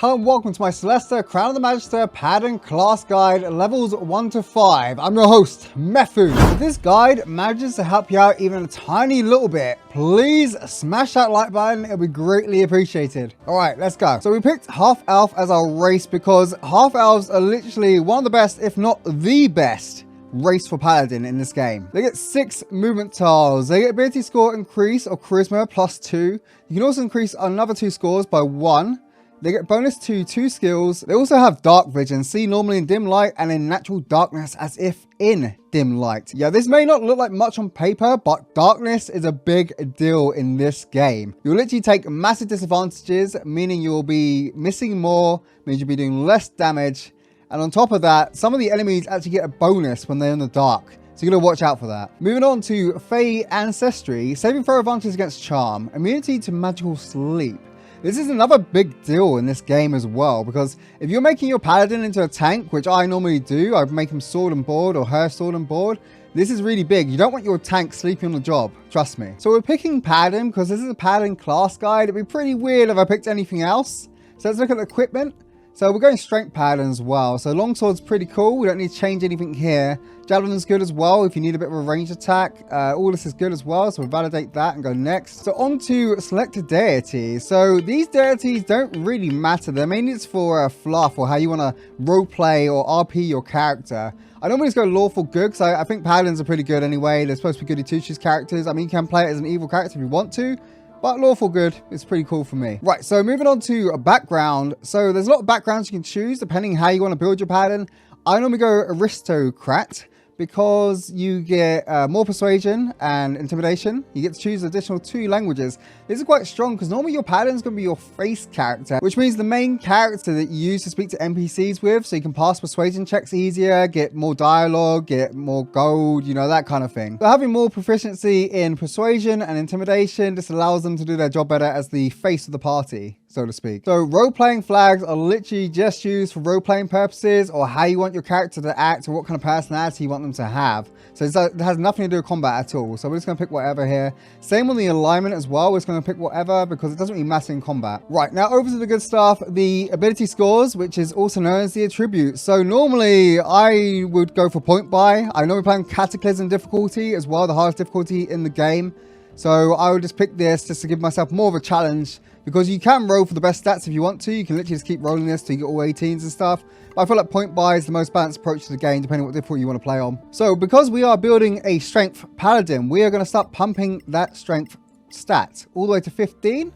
Hello and welcome to my Solasta Crown of the Magister Paladin class guide levels 1 to 5. I'm your host, Methfu. If this guide manages to help you out even a tiny little bit, please smash that like button. It'll be greatly appreciated. All right, let's go. So we picked half elf as our race because half elves are literally one of the best, if not the best, race for paladin in this game. They get 6 movement tiles. They get ability score increase or charisma +2. You can also increase another 2 scores by 1. They get bonus to 2 skills. They also have dark vision, see normally in dim light and in natural darkness as if in dim light. Yeah, this may not look like much on paper, but darkness is a big deal in this game. You'll literally take massive disadvantages, meaning you'll be missing more, means you'll be doing less damage. And on top of that, some of the enemies actually get a bonus when they're in the dark. So you're going to watch out for that. Moving on to Fey Ancestry, saving throw advantage against charm, immunity to magical sleep. This is another big deal in this game as well, because if you're making your paladin into a tank, which I normally do, I make him sword and board or her sword and board. This is really big. You don't want your tank sleeping on the job, trust me. So we're picking paladin because this is a paladin class guide. It'd be pretty weird if I picked anything else. So let's look at the equipment. So we're going strength paladin as well. So longsword's pretty cool. We don't need to change anything here. Javelin's good as well if you need a bit of a range attack. All this is good as well. So we'll validate that and go next. So on to selected deities. So these deities don't really matter. They're mainly just for fluff or how you want to roleplay or RP your character. I normally just go lawful good because I think paladins are pretty good anyway. They're supposed to be goody two-shoes characters. I mean, you can play it as an evil character if you want to. But lawful good is pretty cool for me. Right, so moving on to a background. So there's a lot of backgrounds you can choose depending how you want to build your paladin. I normally go aristocrat because you get more persuasion and intimidation. You get to choose additional 2 languages. This is quite strong because normally your paladin is going to be your face character, which means the main character that you use to speak to NPCs with, so you can pass persuasion checks easier, get more dialogue, get more gold, you know, that kind of thing. So having more proficiency in persuasion and intimidation just allows them to do their job better as the face of the party, so to speak. So role-playing flags are literally just used for role-playing purposes or how you want your character to act or what kind of personality you want them to have. So it has nothing to do with combat at all. So we're just going to pick whatever here. Same on the alignment as well. We're just going to pick whatever because it doesn't really matter in combat. Right, now over to the good stuff. The ability scores, which is also known as the attributes. So normally I would go for point buy. I normally play on Cataclysm difficulty as well, the hardest difficulty in the game. So I would just pick this just to give myself more of a challenge because you can roll for the best stats if you want to. You can literally just keep rolling this till you get all 18s and stuff. But I feel like point buy is the most balanced approach to the game depending on what difficulty you want to play on. So because we are building a strength paladin, we are going to start pumping that strength stat all the way to 15.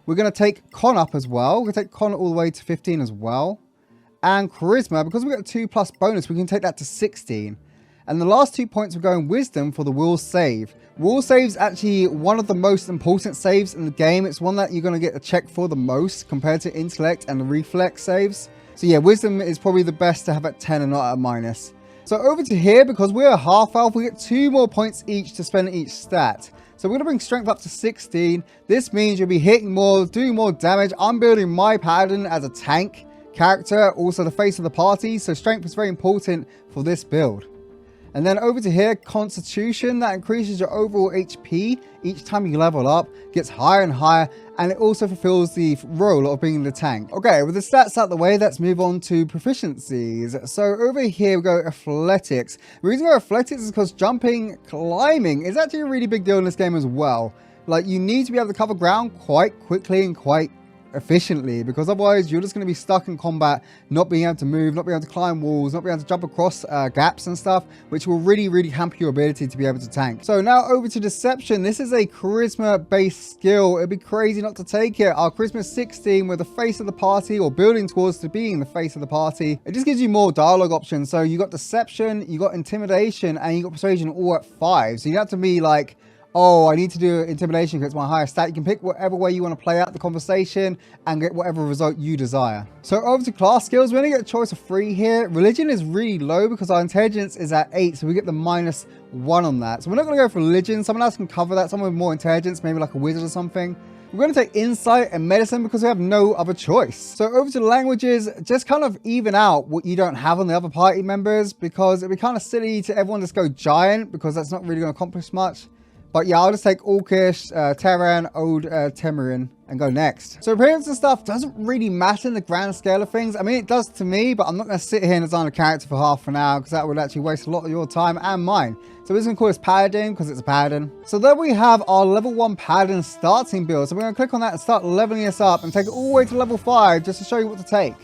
We're going to take con up as well. We're going to take con all the way to 15 as well. And charisma, because we got a 2+ bonus, we can take that to 16. And the last 2 points we're going wisdom for the will save. Will save's actually one of the most important saves in the game. It's one that you're going to get a check for the most compared to intellect and the reflex saves. So yeah, wisdom is probably the best to have at 10 and not at minus. So over to here, because we're a half elf, we get 2 more points each to spend each stat. So we're going to bring strength up to 16. This means you'll be hitting more, doing more damage. I'm building my paladin as a tank character, also the face of the party. So strength is very important for this build. And then over to here, Constitution, that increases your overall HP each time you level up, gets higher and higher, and it also fulfills the role of being the tank. Okay, with the stats out of the way, let's move on to proficiencies. So over here we go athletics. The reason we go athletics is because jumping, climbing is actually a really big deal in this game as well. Like, you need to be able to cover ground quite quickly and quite efficiently, because otherwise you're just going to be stuck in combat, not being able to move, not being able to climb walls, not being able to jump across gaps and stuff, which will really hamper your ability to be able to tank. So now over to deception. This is a charisma based skill. It'd be crazy not to take it. Our charisma is 16. We're the face of the party, or building towards to being the face of the party. It just gives you more dialogue options. So you got deception, you got intimidation, and you got persuasion all at 5. So you have to be like, oh, I need to do intimidation because it's my highest stat. You can pick whatever way you want to play out the conversation and get whatever result you desire. So over to class skills, we're going to get a choice of 3 here. Religion is really low because our intelligence is at 8, so we get the -1 on that. So we're not going to go for religion. Someone else can cover that. Someone with more intelligence, maybe like a wizard or something. We're going to take insight and medicine because we have no other choice. So over to languages, just kind of even out what you don't have on the other party members, because it'd be kind of silly to everyone just go giant because that's not really going to accomplish much. But yeah, I'll just take Orcish, Terran, Old Temeran, and go next. So appearance and stuff doesn't really matter in the grand scale of things. I mean, it does to me, but I'm not going to sit here and design a character for half an hour because that would actually waste a lot of your time and mine. So we're just going to call this Paladin because it's a Paladin. So there we have our level 1 Paladin starting build. So we're going to click on that and start leveling this up and take it all the way to level 5 just to show you what to take.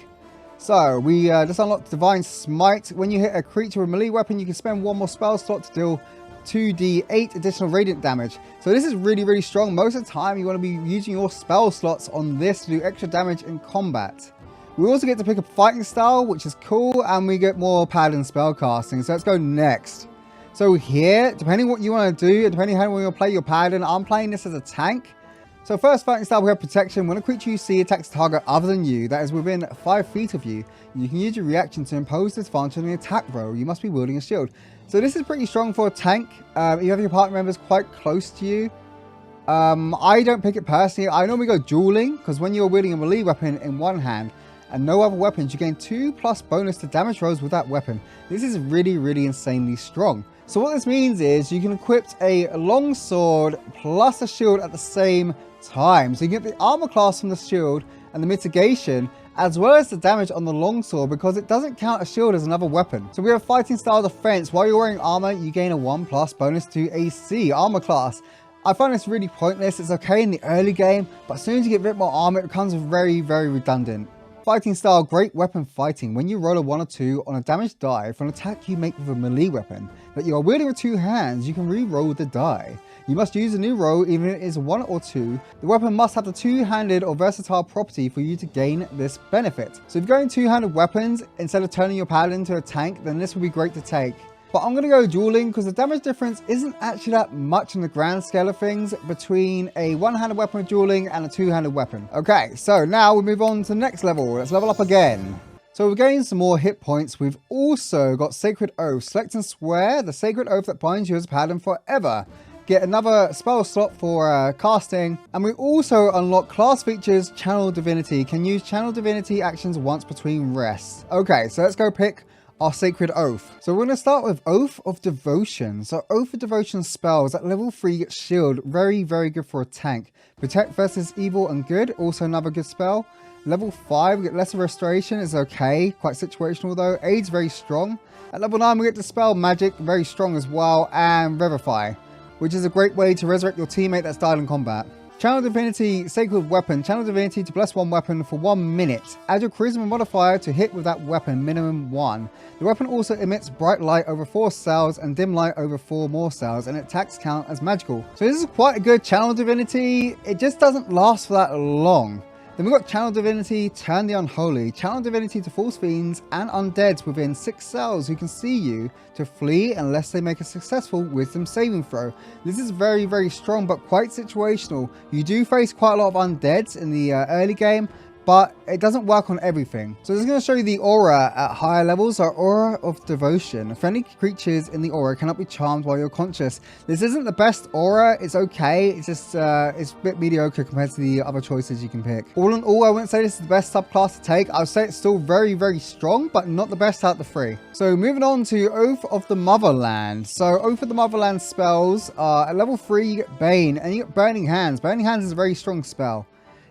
So we just unlocked Divine Smite. When you hit a creature with a melee weapon, you can spend 1 more spell slot to deal 2d8 additional radiant damage. So this is really, really strong. Most of the time you want to be using your spell slots on this to do extra damage in combat. We also get to pick a fighting style, which is cool, and we get more Paladin spell casting. So let's go next. So here, depending what you want to do, and depending how you want to play your Paladin, I'm playing this as a tank. So first fighting style, we have protection. When a creature you see attacks a target other than you that is within 5 feet of you, you can use your reaction to impose disadvantage on the attack roll. You must be wielding a shield. So this is pretty strong for a tank. You have your party members quite close to you. I don't pick it personally. I normally go dueling because when you're wielding a melee weapon in one hand and no other weapons, you gain 2+ bonus to damage rolls with that weapon. This is really, really insanely strong. So what this means is you can equip a long sword plus a shield at the same time. So you get the armor class from the shield and the mitigation, as well as the damage on the longsword, because it doesn't count a shield as another weapon. So we have fighting style defense. While you're wearing armor, you gain a 1+ bonus to AC armor class. I find this really pointless. It's okay in the early game, but as soon as you get a bit more armor, it becomes very, very redundant. Fighting style, great weapon fighting. When you roll a 1 or 2 on a damage die for an attack you make with a melee weapon that you are wielding with 2 hands, you can re-roll the die. You must use a new roll even if it is 1 or 2. The weapon must have the 2-handed or versatile property for you to gain this benefit. So if you're going 2-handed weapons instead of turning your Paladin into a tank, then this would be great to take. But I'm going to go dueling because the damage difference isn't actually that much in the grand scale of things between a 1-handed weapon with dueling and a 2-handed weapon. Okay, so now we move on to the next level. Let's level up again. So we've gained some more hit points. We've also got Sacred Oath. Select and swear the Sacred Oath that binds you as a Paladin forever. Get another spell slot for casting. And we also unlock class features Channel Divinity. Can use Channel Divinity actions once between rests. Okay, so let's go pick our Sacred Oath. So we're going to start with Oath of Devotion. So Oath of Devotion spells at level 3 get shield. Very, very good for a tank. Protect versus evil and good. Also another good spell. Level 5 we get Lesser Restoration. Is okay. Quite situational though. Aid's very strong. At level 9 we get Dispel Magic. Very strong as well. And Revivify, which is a great way to resurrect your teammate that's died in combat. Channel Divinity Sacred Weapon. Channel Divinity to bless 1 weapon for 1 minute. Add your Charisma modifier to hit with that weapon, minimum 1. The weapon also emits bright light over 4 cells and dim light over 4 more cells, and attacks count as magical. So this is quite a good Channel Divinity. It just doesn't last for that long. Then we've got Channel Divinity, Turn the Unholy. Channel Divinity to false fiends and undeads within 6 cells who can see you to flee unless they make a successful wisdom saving throw. This is very, very strong, but quite situational. You do face quite a lot of undeads in the early game, but it doesn't work on everything. So this is going to show you the aura at higher levels. Our Aura of Devotion. Friendly creatures in the aura cannot be charmed while you're conscious. This isn't the best aura. It's okay. It's just it's a bit mediocre compared to the other choices you can pick. All in all, I wouldn't say this is the best subclass to take. I would say it's still very, very strong, but not the best out of the 3. So moving on to Oath of the Motherland. So Oath of the Motherland spells at level 3 you get Bane and you get Burning Hands. Burning Hands is a very strong spell.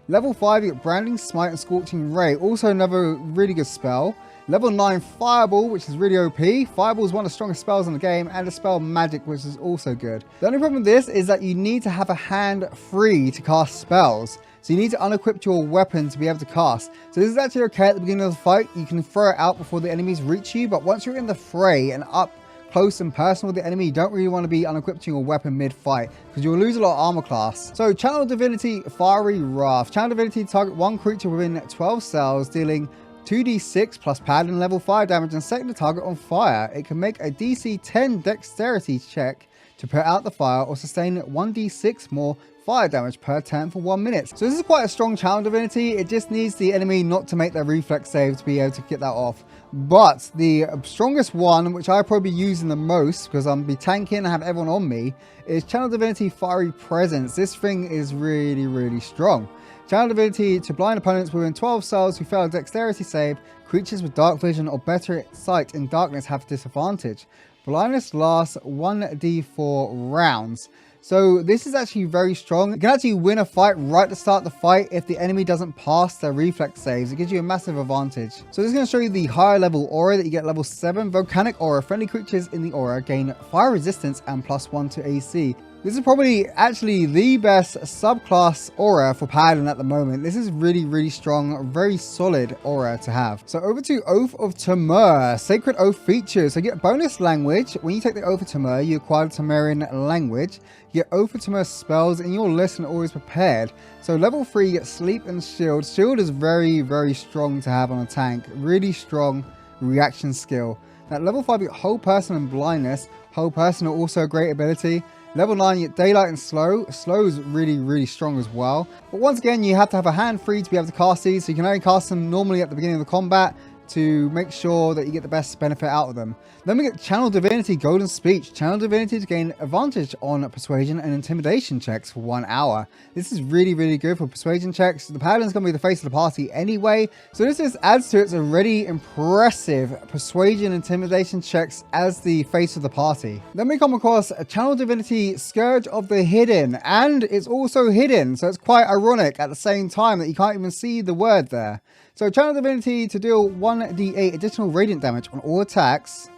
Level 5 you get Branding Smite and Scorching Ray, also another really good spell. Level 9 Fireball, which is really OP. Fireball is one of the strongest spells in the game, and Dispel Magic, which is also good. The only problem with this is that you need to have a hand free to cast spells. So you need to unequip your weapon to be able to cast. So this is actually okay at the beginning of the fight. You can throw it out before the enemies reach you, but once you're in the fray and up close and personal with the enemy, you don't really want to be unequipping your weapon mid-fight because you'll lose a lot of armor class. So Channel Divinity Fiery Wrath. Channel Divinity target 1 creature within 12 cells, dealing 2d6 plus Paladin level 5 damage and setting the target on fire. It can make a DC 10 dexterity check to put out the fire or sustain 1d6 more fire damage per turn for 1 minute. So this is quite a strong Channel Divinity. It just needs the enemy not to make their reflex save to be able to get that off. But the strongest one, which I probably use the most because I'm be tanking and have everyone on me, is Channel Divinity Fiery Presence. This thing is really, really strong. Channel Divinity to blind opponents within 12 cells who fail a dexterity save. Creatures with dark vision or better sight in darkness have disadvantage. Blindness lasts 1d4 rounds. So this is actually very strong. You can actually win a fight right to start the fight if the enemy doesn't pass their reflex saves. It gives you a massive advantage. So this is going to show you the higher level aura that you get level 7. Volcanic aura. Friendly creatures in the aura gain fire resistance and +1 to AC. This is probably actually the best subclass aura for Paladin at the moment. This is really, really strong, very solid aura to have. So over to Oath of TIRMAR, Sacred Oath features. So you get bonus language. When you take the Oath of TIRMAR, you acquire Temerian language. You get Oath of TIRMAR spells in your list and always prepared. So level 3, you get Sleep and Shield. Shield is very, very strong to have on a tank. Really strong reaction skill. At level 5, you get Whole Person and Blindness. Whole Person are also a great ability. Level 9, you get Daylight and Slow. Slow is really, really strong as well. But once again, you have to have a hand free to be able to cast these. So you can only cast them normally at the beginning of the combat to make sure that you get the best benefit out of them. Then we get Channel Divinity, Golden Speech. Channel Divinity to gain advantage on Persuasion and Intimidation checks for 1 hour. This is really, really good for Persuasion checks. The Paladin's going to be the face of the party anyway. So this just adds to its already impressive Persuasion and Intimidation checks as the face of the party. Then we come across a Channel Divinity, Scourge of the Hidden. And it's also hidden. So it's quite ironic at the same time that you can't even see the word there. So Channel Divinity to deal 1d8 additional radiant damage on all attacks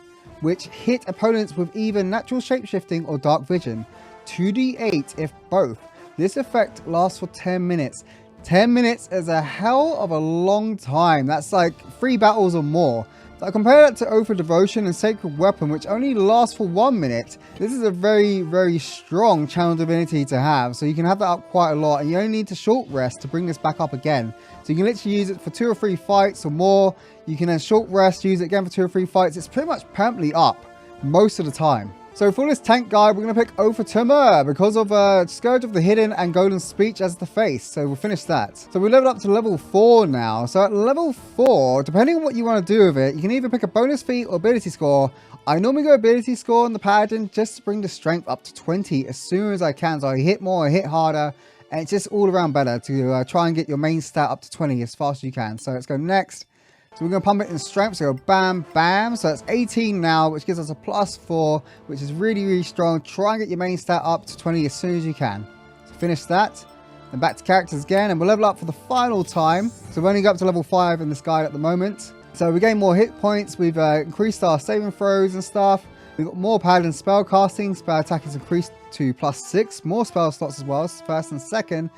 which hit opponents with either natural shapeshifting or dark vision. 2d8 if both. This effect lasts for 10 minutes. 10 minutes is a hell of a long time. That's like 3 battles or more. So I compare that to Oath of Devotion and Sacred Weapon, which only lasts for 1 minute. This is a very, very strong Channel Divinity to have. So you can have that up quite a lot, and you only need to short rest to bring this back up again. So you can literally use it for 2 or 3 fights or more. You can then short rest, use it again for 2 or 3 fights. It's pretty much permanently up most of the time. So for this tank guide, we're going to pick Oath of TIRMAR because of Scourge of the Hidden and Golden Speech as the face. So we'll finish that. So we leveled up to level 4 now. So at level 4, depending on what you want to do with it, you can either pick a bonus feat or ability score. I normally go ability score on the Paladin just to bring the strength up to 20 as soon as I can. So I hit more, I hit harder, and it's just all around better to try and get your main stat up to 20 as fast as you can. So let's go next. So we're going to pump it in strength, so go bam, bam. So that's 18 now, which gives us a +4, which is really, really strong. Try and get your main stat up to 20 as soon as you can. So finish that. Then back to characters again, and we'll level up for the final time. So we've only got up to level 5 in this guide at the moment. So we gain more hit points. We've increased our saving throws and stuff. We've got more Paladin spell casting. Spell attack is increased to +6. More spell slots as well, first and second.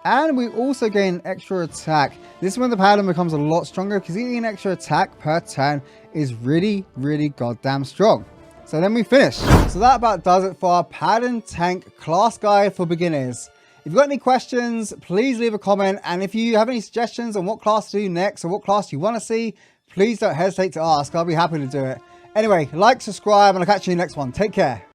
And we also gain extra attack. This is when the Paladin becomes a lot stronger because getting an extra attack per turn is really, really goddamn strong. So then we finish. So that about does it for our Paladin tank class guide for beginners. If you've got any questions, please leave a comment. And if you have any suggestions on what class to do next or what class you want to see, please don't hesitate to ask. I'll be happy to do it. Anyway, like, subscribe, and I'll catch you in the next one. Take care.